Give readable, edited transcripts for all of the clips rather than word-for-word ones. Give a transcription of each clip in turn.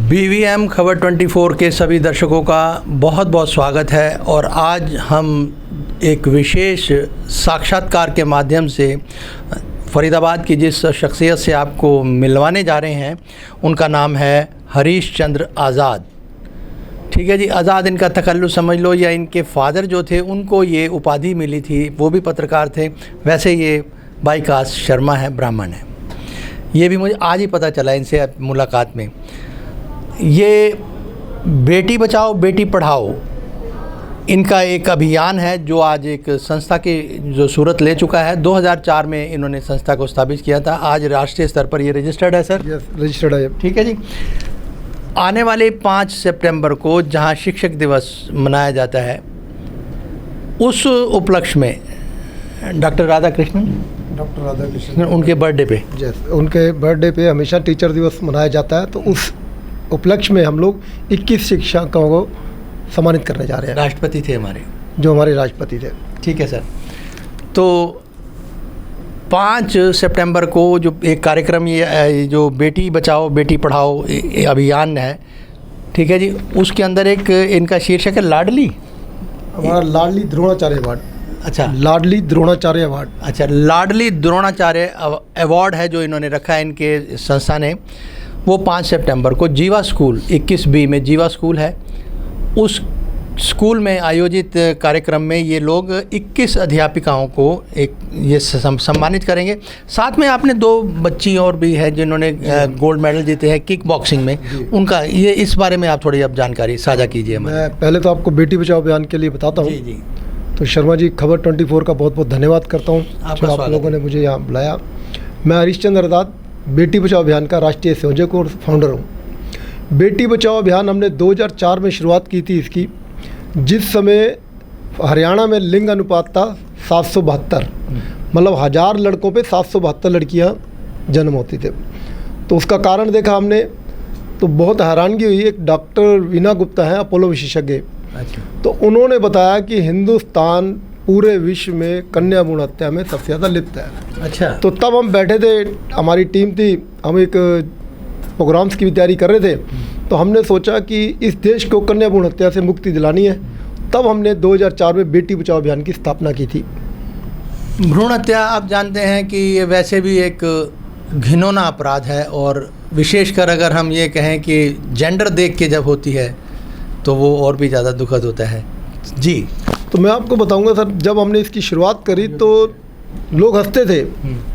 BVM खबर 24 के सभी दर्शकों का बहुत बहुत स्वागत है। और आज हम एक विशेष साक्षात्कार के माध्यम से फरीदाबाद की जिस शख्सियत से आपको मिलवाने जा रहे हैं उनका नाम है हरीश चंद्र आज़ाद। ठीक है जी, आज़ाद इनका तकल्लुस समझ लो, या इनके फादर जो थे उनको ये उपाधि मिली थी, वो भी पत्रकार थे। वैसे ये बाई कास्ट शर्मा है, ब्राह्मण है। ये भी मुझे आज ही पता चला इनसे मुलाकात में। ये बेटी बचाओ बेटी पढ़ाओ इनका एक अभियान है जो आज एक संस्था की जो सूरत ले चुका है। 2004 में इन्होंने संस्था को स्थापित किया था। आज राष्ट्रीय स्तर पर ये रजिस्टर्ड है सर। यस, रजिस्टर्ड है। ठीक है जी। आने वाले 5 सितंबर को जहां शिक्षक दिवस मनाया जाता है, उस उपलक्ष्य में डॉक्टर राधाकृष्णन उनके बर्थडे पे, यस, उनके बर्थडे पे हमेशा टीचर दिवस मनाया जाता है। तो उस उपलक्ष्य में हम लोग 21 शिक्षकों को सम्मानित करने जा रहे हैं। राष्ट्रपति थे हमारे, जो हमारे राष्ट्रपति थे। ठीक है सर। तो 5 सितंबर को जो एक कार्यक्रम ये जो बेटी बचाओ बेटी पढ़ाओ अभियान है, ठीक है जी, उसके अंदर एक इनका शीर्षक है लाडली, हमारा लाडली द्रोणाचार्य अवार्ड। अच्छा, लाडली द्रोणाचार्य अवार्ड। अच्छा, लाडली द्रोणाचार्य अवार्ड है जो इन्होंने रखा है इनके संस्था ने। वो 5 सितंबर को जीवा स्कूल 21B में जीवा स्कूल है, उस स्कूल में आयोजित कार्यक्रम में ये लोग 21 अध्यापिकाओं को एक ये सम्मानित करेंगे। साथ में आपने 2 बच्ची और भी है जिन्होंने गोल्ड मेडल जीते हैं किक बॉक्सिंग में, उनका ये इस बारे में आप थोड़ी अब जानकारी साझा कीजिए। मैं पहले तो आपको बेटी बचाओ अभियान के लिए बताता हूँ। जी जी। तो शर्मा जी, खबर 24 का बहुत बहुत धन्यवाद करता हूँ जो आप लोगों ने मुझे यहाँ बुलाया। मैं हरीश चंद्र आज़ाद बेटी बचाओ अभियान का राष्ट्रीय संयोजक और फाउंडर हूँ। बेटी बचाओ अभियान हमने 2004 में शुरुआत की थी इसकी, जिस समय हरियाणा में लिंग अनुपात था 772, मतलब 1000 लड़कों पे 772 लड़कियाँ जन्म होती थे। तो उसका कारण देखा हमने तो बहुत हैरानगी हुई। एक डॉक्टर वीना गुप्ता हैं, अपोलो विशेषज्ञ। अच्छा। तो उन्होंने बताया कि हिंदुस्तान पूरे विश्व में कन्या भ्रूण हत्या में सबसे ज़्यादा लिप्त है। अच्छा। तो तब हम बैठे थे, हमारी टीम थी, हम एक प्रोग्राम्स की भी तैयारी कर रहे थे। तो हमने सोचा कि इस देश को कन्या भ्रूण हत्या से मुक्ति दिलानी है। तब हमने 2004 में बेटी बचाओ अभियान की स्थापना की थी। भ्रूण हत्या आप जानते हैं कि ये वैसे भी एक घिनौना अपराध है, और विशेषकर अगर हम ये कहें कि जेंडर देख के जब होती है तो वो और भी ज़्यादा दुखद होता है। जी। तो मैं आपको बताऊंगा सर, जब हमने इसकी शुरुआत करी तो लोग हंसते थे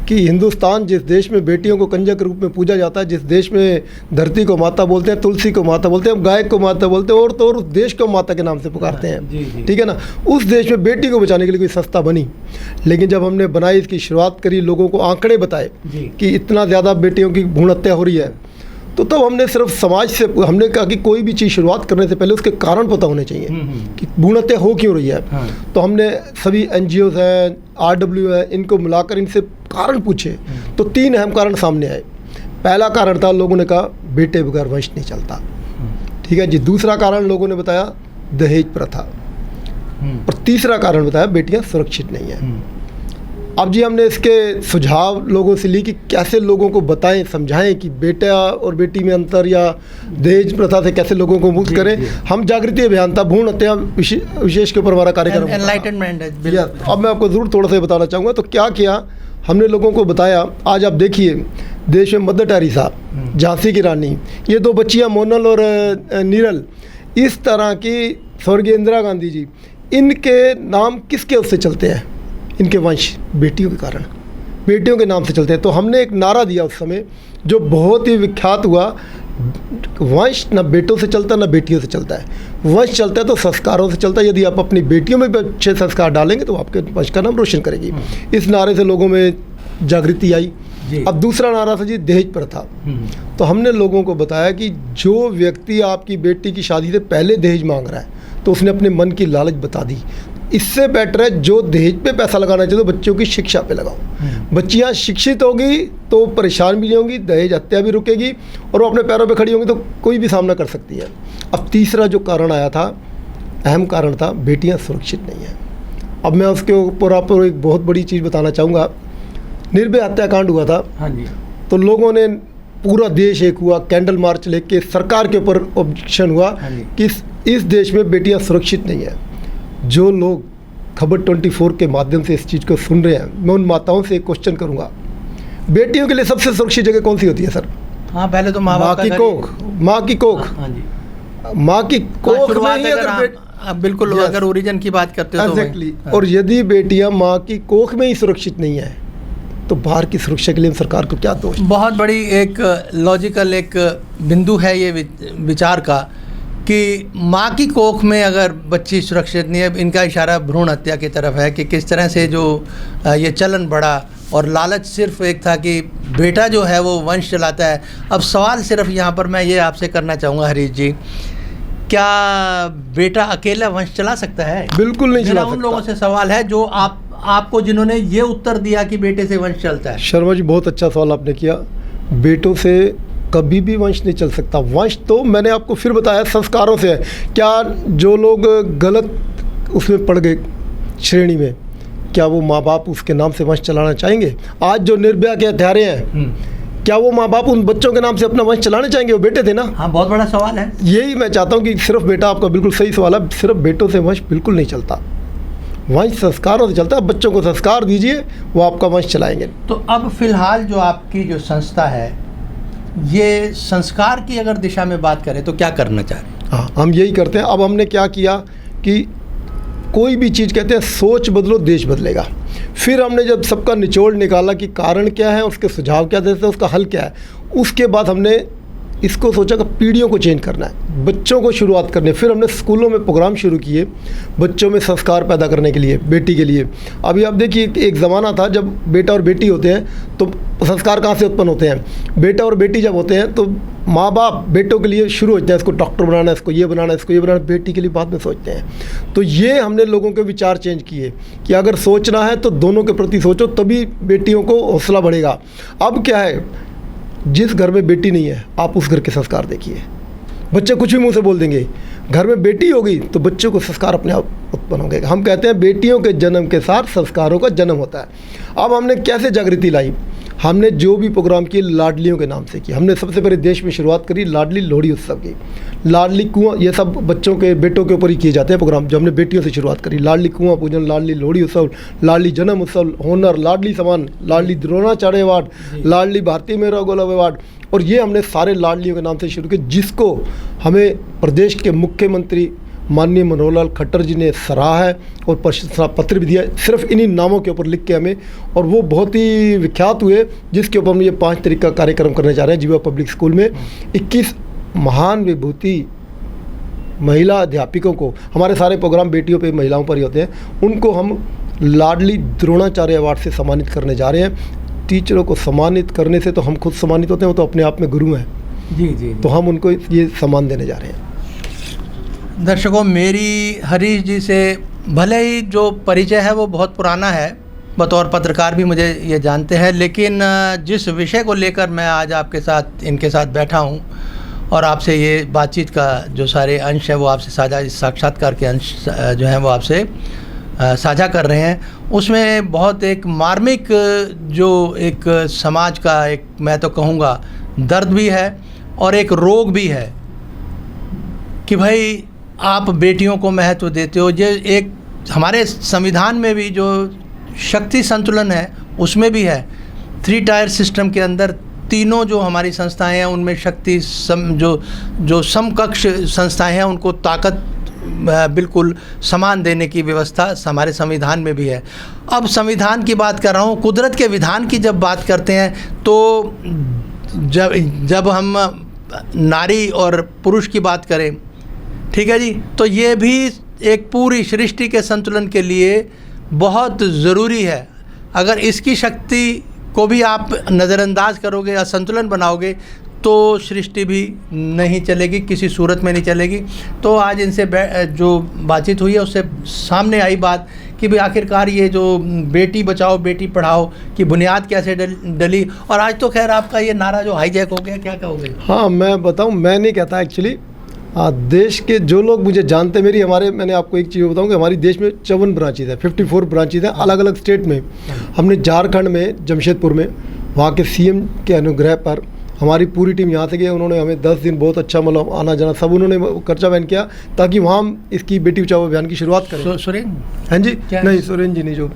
कि हिंदुस्तान जिस देश में बेटियों को कन्या के रूप में पूजा जाता है, जिस देश में धरती को माता बोलते हैं, तुलसी को माता बोलते हैं, गाय को माता बोलते हैं, और तो और उस देश को माता के नाम से पुकारते हैं। ठीक है ना। उस देश में बेटी को बचाने के लिए कोई संस्था बनी, लेकिन जब हमने बनाई, इसकी शुरुआत करी, लोगों को आंकड़े बताए कि इतना ज़्यादा बेटियों की भ्रूण हत्या हो रही है, तो तब हमने सिर्फ समाज से हमने कहा कि कोई भी चीज़ शुरुआत करने से पहले उसके कारण पता होने चाहिए कि भ्रूण हत्या हो क्यों रही है। हाँ। तो हमने सभी NGOs हैं, RW है, इनको मिलाकर इनसे कारण पूछे। तो 3 अहम कारण सामने आए। पहला कारण था, लोगों ने कहा बेटे बगैर वंश नहीं चलता। ठीक है जी। दूसरा कारण लोगों ने बताया दहेज प्रथा, और तीसरा कारण बताया बेटियाँ सुरक्षित नहीं है। अब जी हमने इसके सुझाव लोगों से ली कि कैसे लोगों को बताएं, समझाएं कि बेटा और बेटी में अंतर, या दहेज प्रथा से कैसे लोगों को मुक्त करें। हम जागृति अभियान था, भ्रूण हत्या विशेष के ऊपर हमारा कार्यक्रम एनलाइटनमेंट है। अब मैं आपको ज़रूर थोड़ा सा बताना चाहूँगा। तो क्या किया हमने, लोगों को बताया। आज आप देखिए देश में मदर टेरेसा, झांसी की रानी, ये 2 बच्चियाँ मोनल और नीरल, इस तरह की स्वर्गीय इंदिरा गांधी जी, इनके नाम किसके उससे चलते हैं? इनके वंश बेटियों के कारण, बेटियों के नाम से चलते हैं। तो हमने एक नारा दिया उस समय जो बहुत ही विख्यात हुआ, वंश न बेटों से चलता न बेटियों से चलता है, वंश चलता है तो संस्कारों से चलता है। यदि आप अपनी बेटियों में भी अच्छे संस्कार डालेंगे तो आपके वंश का नाम रोशन करेगी। इस नारे से लोगों में जागृति आई। अब दूसरा नारा था जी दहेज प्रथा। तो हमने लोगों को बताया कि जो व्यक्ति आपकी बेटी की शादी से पहले दहेज मांग रहा है तो उसने अपने मन की लालच बता दी। इससे बेटर है जो दहेज पे पैसा लगाना चाहिए तो बच्चों की शिक्षा पे लगाओ। बच्चियाँ शिक्षित होगी तो परेशान भी नहीं होंगी, दहेज हत्या भी रुकेगी, और वो अपने पैरों पे खड़ी होंगी तो कोई भी सामना कर सकती है। अब तीसरा जो कारण आया था, अहम कारण था, बेटियाँ सुरक्षित नहीं हैं। अब मैं उसके ऊपर आपको एक बहुत बड़ी चीज़ बताना चाहूँगा। निर्भया हत्याकांड हुआ था। हाँ जी। तो लोगों ने पूरा देश एक हुआ, कैंडल मार्च लेके सरकार के ऊपर ऑब्जेक्शन हुआ कि इस देश में बेटियां सुरक्षित नहीं है। जो लोग खबर 24 के माध्यम से इस चीज़ को सुन रहे हैं, मैं उन माताओं से एक क्वेश्चन करूंगा, बेटियों के लिए सबसे सुरक्षित जगह कौन सी होती है सर? हाँ, पहले तो माँ की कोख, माँ की कोख, हाँ जी, माँ की कोख में ही अगर बिल्कुल अगर ओरिजिन की बात करते हो तो एग्जैक्टली, और यदि बेटियां माँ की कोख में ही सुरक्षित नहीं है तो बाहर की सुरक्षा के लिए सरकार को क्या दोष? बहुत बड़ी एक लॉजिकल एक बिंदु है ये विचार का कि माँ की कोख में अगर बच्ची सुरक्षित नहीं है। इनका इशारा भ्रूण हत्या की तरफ है कि किस तरह से जो ये चलन बढ़ा और लालच सिर्फ एक था कि बेटा जो है वो वंश चलाता है। अब सवाल सिर्फ यहाँ पर मैं ये आपसे करना चाहूँगा हरीश जी, क्या बेटा अकेला वंश चला सकता है? बिल्कुल नहीं चला सकता। उन लोगों से सवाल है जो आपको जिन्होंने ये उत्तर दिया कि बेटे से वंश चलता है। शर्मा जी, बहुत अच्छा सवाल आपने किया। बेटों से कभी भी वंश नहीं चल सकता। वंश तो मैंने आपको फिर बताया संस्कारों से है। क्या जो लोग गलत उसमें पड़ गए श्रेणी में, क्या वो माँ बाप उसके नाम से वंश चलाना चाहेंगे? आज जो निर्भया के हत्यारे हैं, क्या वो माँ बाप उन बच्चों के नाम से अपना वंश चलाने चाहेंगे? वो बेटे थे ना। हाँ, बहुत बड़ा सवाल है। यही मैं चाहता हूँ कि सिर्फ बेटा, आपका बिल्कुल सही सवाल है, सिर्फ बेटों से वंश बिल्कुल नहीं चलता। वंश संस्कारों से चलता है। बच्चों को संस्कार दीजिए, वो आपका वंश चलाएंगे। तो अब फिलहाल जो आपकी जो संस्था है, ये संस्कार की अगर दिशा में बात करें तो क्या करना चाह रहे हैं? हाँ, हम यही करते हैं। अब हमने क्या किया कि कोई भी चीज़ कहते हैं सोच बदलो देश बदलेगा। फिर हमने जब सबका निचोड़ निकाला कि कारण क्या है, उसके सुझाव क्या देते हैं, उसका हल क्या है, उसके बाद हमने इसको सोचा कि पीढ़ियों को चेंज करना है, बच्चों को शुरुआत करनी है। फिर हमने स्कूलों में प्रोग्राम शुरू किए बच्चों में संस्कार पैदा करने के लिए, बेटी के लिए। अभी आप देखिए, एक ज़माना था जब बेटा और बेटी होते हैं तो संस्कार कहाँ से उत्पन्न होते हैं? बेटा और बेटी जब होते हैं तो माँ बाप बेटों के लिए शुरू होते हैं, इसको डॉक्टर बनाना है, इसको ये बनाना है, इसको ये बनाना है, बेटी के लिए बाद में सोचते हैं। तो ये हमने लोगों के विचार चेंज किए कि अगर सोचना है तो दोनों के प्रति सोचो, तभी बेटियों को हौसला बढ़ेगा। अब क्या है, जिस घर में बेटी नहीं है आप उस घर के संस्कार देखिए, बच्चे कुछ भी मुंह से बोल देंगे। घर में बेटी होगी तो बच्चों को संस्कार अपने आप उत्पन्न होंगे। हम कहते हैं बेटियों के जन्म के साथ संस्कारों का जन्म होता है। अब हमने कैसे जागृति लाई? हमने जो भी प्रोग्राम किए लाडलियों के नाम से किए। हमने सबसे पहले देश में शुरुआत करी लाडली लोहड़ी उत्सव की। लाडली कुआं, ये सब बच्चों के बेटों के ऊपर ही किए जाते हैं प्रोग्राम, जो हमने बेटियों से शुरुआत करी। लाडली कुआं पूजन, लाडली लोहड़ी उत्सव, लाडली जन्म उत्सव, होनर, लाडली सम्मान, लाडली द्रोणाचार्य अवार्ड, लाडली भारतीय मेरा गोलव अवार्ड, और ये हमने सारे लाडलियों के नाम से शुरू किए, जिसको हमें प्रदेश के मुख्यमंत्री माननीय मनोहर लाल खट्टर जी ने सराहा है और प्रशंसा पत्र भी दिया सिर्फ इन्हीं नामों के ऊपर लिख के हमें, और वो बहुत ही विख्यात हुए, जिसके ऊपर हम ये 5 तारीख का कार्यक्रम करने जा रहे हैं जीवा पब्लिक स्कूल में। 21 महान विभूति महिला अध्यापिकों को, हमारे सारे प्रोग्राम बेटियों पे महिलाओं पर ही होते हैं, उनको हम लाडली द्रोणाचार्य अवार्ड से सम्मानित करने जा रहे हैं। टीचरों को सम्मानित करने से तो हम खुद सम्मानित होते हैं, वो तो अपने आप में गुरु हैं। जी। तो हम उनको ये सम्मान देने जा रहे हैं। दर्शकों, मेरी हरीश जी से भले ही जो परिचय है वो बहुत पुराना है, बतौर पत्रकार भी मुझे ये जानते हैं, लेकिन जिस विषय को लेकर मैं आज आपके साथ इनके साथ बैठा हूँ और आपसे ये बातचीत का जो सारे अंश है वो आपसे साझा, इस साक्षात्कार के अंश जो हैं वो आपसे साझा कर रहे हैं, उसमें बहुत एक मार्मिक जो एक समाज का एक, मैं तो कहूँगा, दर्द भी है और एक रोग भी है कि भाई आप बेटियों को महत्व देते हो। ये एक हमारे संविधान में भी जो शक्ति संतुलन है उसमें भी है। 3 टायर सिस्टम के अंदर तीनों जो हमारी संस्थाएं हैं उनमें शक्ति जो समकक्ष संस्थाएं हैं उनको ताकत बिल्कुल समान देने की व्यवस्था हमारे संविधान में भी है। अब संविधान की बात कर रहा हूँ, कुदरत के विधान की जब बात करते हैं तो जब हम नारी और पुरुष की बात करें, ठीक है जी, तो ये भी एक पूरी सृष्टि के संतुलन के लिए बहुत ज़रूरी है। अगर इसकी शक्ति को भी आप नज़रअंदाज करोगे, असंतुलन बनाओगे, तो सृष्टि भी नहीं चलेगी, किसी सूरत में नहीं चलेगी। तो आज इनसे जो बातचीत हुई है उससे सामने आई बात कि भाई आखिरकार ये जो बेटी बचाओ बेटी पढ़ाओ की बुनियाद कैसे डली, और आज तो खैर आपका ये नारा जो हाईजैक हो गया, क्या कहोगे? हाँ, मैं बताऊँ, मैं नहीं कहता एक्चुअली, देश के जो लोग मुझे जानते हैं, मैंने आपको एक चीज़ बताऊँ कि हमारी देश में 54 ब्रांचेज है, 54 ब्रांचेज हैं अलग अलग स्टेट में। हमने झारखंड में जमशेदपुर में वहाँ के सीएम के अनुग्रह पर हमारी पूरी टीम यहाँ से गई, उन्होंने हमें 10 दिन बहुत अच्छा मतलब आना जाना सब उन्होंने खर्चा वहन किया ताकि वहाँ हम इसकी बेटी बचाओ अभियान की शुरुआत करें। सुरेन हाँ जी, नहीं सुरेन जी नहीं, जो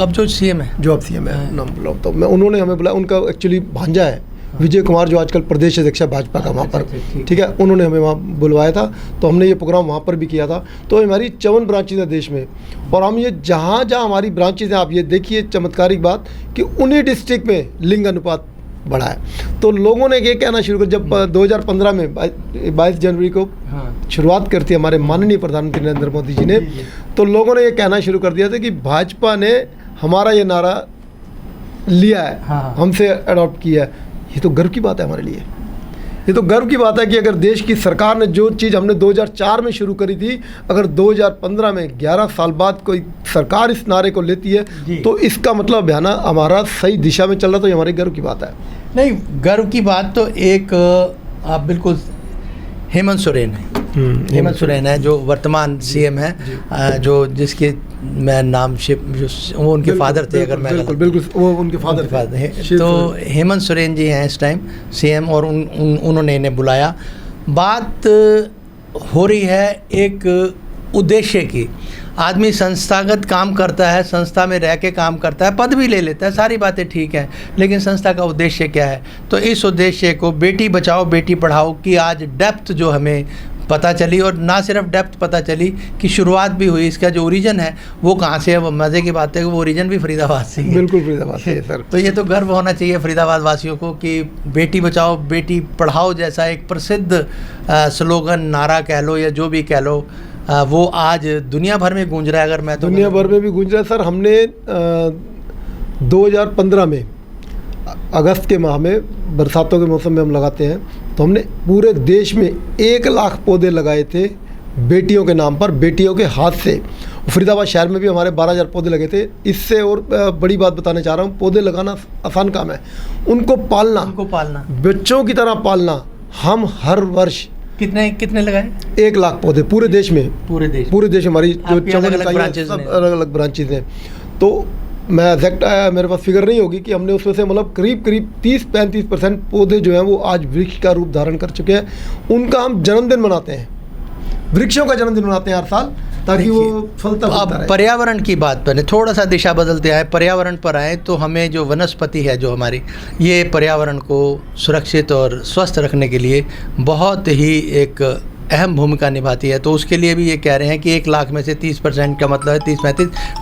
अब जो सीएम है, जो अब सीएम है नाम बुलाओ, तो मैं उन्होंने हमें बुलाया, उनका एक्चुअली भांजा है विजय कुमार जो आजकल प्रदेश अध्यक्ष है भाजपा का वहाँ पर, ठीक है, उन्होंने हमें वहाँ बुलवाया था, तो हमने ये प्रोग्राम वहाँ पर भी किया था। तो हमारी 54 ब्रांचेज हैं देश में, और हम ये जहाँ जहाँ हमारी ब्रांचेज हैं, आप ये देखिए चमत्कारिक बात कि उन्हीं डिस्ट्रिक्ट में लिंग अनुपात बढ़ा है। तो लोगों ने ये कहना शुरू कर, जब 2015 में 22 जनवरी को शुरुआत करती हमारे माननीय प्रधानमंत्री नरेंद्र मोदी जी ने, तो लोगों ने ये कहना शुरू कर दिया था कि भाजपा ने हमारा ये नारा लिया है, हमसे अडॉप्ट किया है। ये तो गर्व की बात है हमारे लिए, ये तो गर्व की बात है कि अगर देश की सरकार ने जो चीज़ हमने 2004 में शुरू करी थी, अगर 2015 में 11 साल बाद कोई सरकार इस नारे को लेती है, तो इसका मतलब अभियान हमारा सही दिशा में चल रहा, तो ये हमारे गर्व की बात है। नहीं, गर्व की बात तो एक आप बिल्कुल, हेमंत सोरेन है, हेमंत सोरेन है जो वर्तमान सीएम है, जो जिसके मैं नाम वो उनके फादर थे, अगर मैं बिल्कुल वो उनके फादर थे, तो हेमंत सोरेन जी हैं इस टाइम सीएम, और उन्होंने इन्हें बुलाया। बात हो रही है एक उद्देश्य की, आदमी संस्थागत काम करता है, संस्था में रह के काम करता है, पद भी ले लेता है, सारी बातें ठीक है, लेकिन संस्था का उद्देश्य क्या है? तो इस उद्देश्य को बेटी बचाओ बेटी पढ़ाओ की आज डेप्थ जो हमें पता चली, और ना सिर्फ डेप्थ पता चली कि शुरुआत भी हुई, इसका जो ओरिजिन है वो कहाँ से है। वो मज़े की बात है कि वो ओरिजिन भी फरीदाबाद से है। बिल्कुल फरीदाबाद से है सर। तो ये तो गर्व होना चाहिए फरीदाबाद वासियों को कि बेटी बचाओ बेटी पढ़ाओ जैसा एक प्रसिद्ध स्लोगन, नारा कह लो या जो भी कह लो, वो आज दुनिया भर में गूंज रहा है। अगर मैं तो दुनिया भर में भी गूंज रहा है सर। हमने 2015 में अगस्त के माह में, बरसातों के मौसम में हम लगाते हैं, तो हमने पूरे देश में 1 लाख पौधे लगाए थे बेटियों के नाम पर, बेटियों के हाथ से। फरीदाबाद शहर में भी हमारे 12,000 पौधे लगे थे। इससे और बड़ी बात बताने चाह रहा हूँ, पौधे लगाना आसान काम है, उनको पालना बच्चों की तरह पालना। हम हर वर्ष कितने लगाए? 1 लाख पौधे पूरे देश में, पूरे देश हमारी जो अलग अलग ब्रांचेज हैं। तो मैं एग्जैक्ट मेरे पास फिगर नहीं होगी कि हमने उसमें से मतलब करीब 30-35% पौधे जो हैं वो आज वृक्ष का रूप धारण कर चुके हैं। उनका हम जन्मदिन मनाते हैं, वृक्षों का जन्मदिन मनाते हैं हर साल, ताकि वो फलता अब पर्यावरण की बात पर थोड़ा सा दिशा बदलते आए, पर्यावरण पर आए, तो हमें जो वनस्पति है जो हमारी, ये पर्यावरण को सुरक्षित और स्वस्थ रखने के लिए बहुत ही एक अहम भूमिका निभाती है। तो उसके लिए भी ये कह रहे हैं कि 1 लाख में से 30% का मतलब है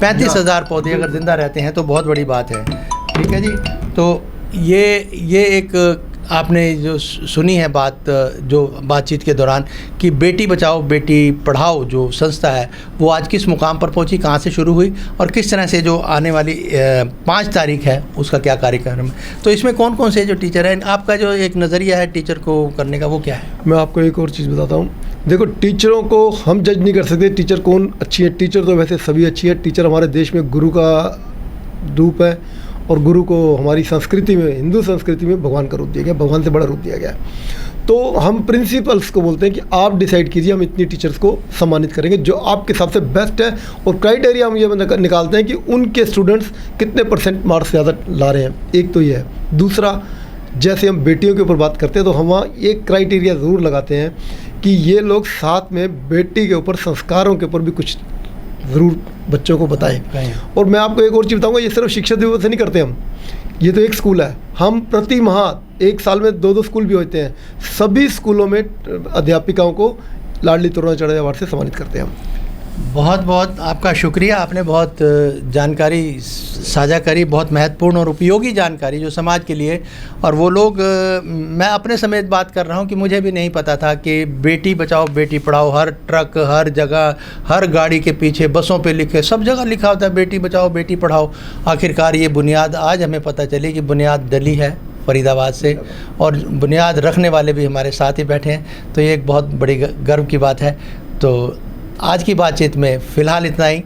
35 हज़ार पौधे अगर ज़िंदा रहते हैं तो बहुत बड़ी बात है। ठीक है जी। तो ये एक आपने जो सुनी है बात, जो बातचीत के दौरान, कि बेटी बचाओ बेटी पढ़ाओ जो संस्था है वो आज किस मुकाम पर पहुंची, कहां से शुरू हुई, और किस तरह से जो आने वाली 5 तारीख है उसका क्या कार्यक्रम है। तो इसमें कौन कौन से जो टीचर हैं, आपका जो एक नज़रिया है टीचर को करने का, वो क्या है? मैं आपको एक और चीज़ बताता हूँ। देखो, टीचरों को हम जज नहीं कर सकते टीचर कौन अच्छी है। टीचर तो वैसे सभी अच्छी है। टीचर हमारे देश में गुरु का रूप है, और गुरु को हमारी संस्कृति में, हिंदू संस्कृति में भगवान का रूप दिया गया, भगवान से बड़ा रूप दिया गया है। तो हम प्रिंसिपल्स को बोलते हैं कि आप डिसाइड कीजिए, हम इतनी टीचर्स को सम्मानित करेंगे जो आपके हिसाब से बेस्ट है, और क्राइटेरिया हम ये निकालते हैं कि उनके स्टूडेंट्स कितने % मार्क्स ज़्यादा ला रहे हैं। एक तो ये है। दूसरा, जैसे हम बेटियों के ऊपर बात करते हैं तो हम एक क्राइटेरिया ज़रूर लगाते हैं कि ये लोग साथ में बेटी के ऊपर, संस्कारों के ऊपर भी कुछ ज़रूर बच्चों को बताएं। और मैं आपको एक और चीज़ बताऊंगा, ये सिर्फ शिक्षक दिवस से नहीं करते हम, ये तो एक स्कूल है। हम प्रति माह 1 साल में 2-2 स्कूल भी होते हैं, सभी स्कूलों में अध्यापिकाओं को लाडली तोरणा अवार्ड से सम्मानित करते हैं हम। बहुत बहुत आपका शुक्रिया, आपने बहुत जानकारी साझा करी, बहुत महत्वपूर्ण और उपयोगी जानकारी जो समाज के लिए। और वो लोग, मैं अपने समेत बात कर रहा हूँ कि मुझे भी नहीं पता था कि बेटी बचाओ बेटी पढ़ाओ, हर ट्रक, हर जगह, हर गाड़ी के पीछे, बसों पे लिखे, सब जगह लिखा होता है बेटी बचाओ बेटी पढ़ाओ। आखिरकार ये बुनियाद आज हमें पता चली कि बुनियाद डली है फरीदाबाद से, और बुनियाद रखने वाले भी हमारे साथ ही बैठे हैं। तो ये एक बहुत बड़ी गर्व की बात है। तो आज की बातचीत में फ़िलहाल इतना ही।